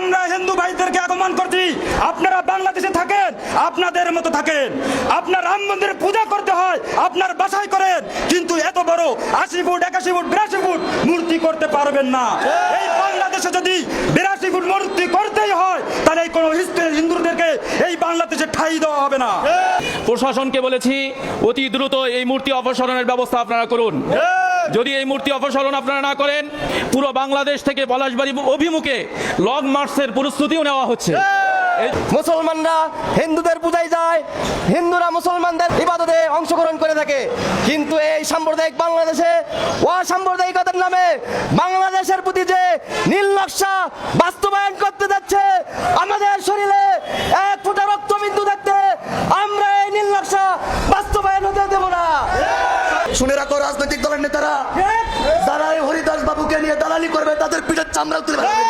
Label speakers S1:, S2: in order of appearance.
S1: আমরা হিন্দু ভাইদেরকে আগমন করছি, আপনারা বাংলাদেশে থাকেন, আপনাদের মতো থাকেন। আপনার রাম মন্দিরে পূজা করতে হয় আপনার বাসায় করেন, কিন্তু এত বড় 80 ফুট 81 ফুট 82 ফুট মূর্তি করতে পারবেন না। এই বাংলাদেশে যদি 82 ফুট মূর্তি করতেই হয়, তাহলে কোনো হিন্দুদেরকে এই বাংলাদেশে ঠাঁই দেওয়া হবে না।
S2: প্রশাসনকে বলেছি অতি দ্রুত এই মূর্তি অপসারণের ব্যবস্থা আপনারা করুন। যদি এই মূর্তি অপসারণ আপনারা না করেন, পুরো বাংলাদেশ থেকে পলাশবাড়ী অভিমুখে লং মার্চের প্রস্তুতিও নেওয়া হচ্ছে।
S3: মুসলমানরা হিন্দুদের পূজায় যায়, হিন্দুরা মুসলমানদের ইবাদতে অংশগ্রহণ করে থাকে, কিন্তু এই সাম্প্রদায়িক বাংলাদেশে অসাম্প্রদায়িকতার নামে বাংলাদেশের প্রতি যে নীল নকশা বাস্তবায়ন করতে যাচ্ছে, আমাদের শরীরে এক ফোঁটা রক্তবিন্দু থাকতে আমরা এই নীল নকশা বাস্তবায়ন হতে দেব না।
S4: শুনে রাখো, রাজনৈতিক দলের নেতারা যারা এই হরিদাস বাবুকে নিয়ে দালালি করবে, তাদের পিঠের চামড়া তুলে ফেলবে।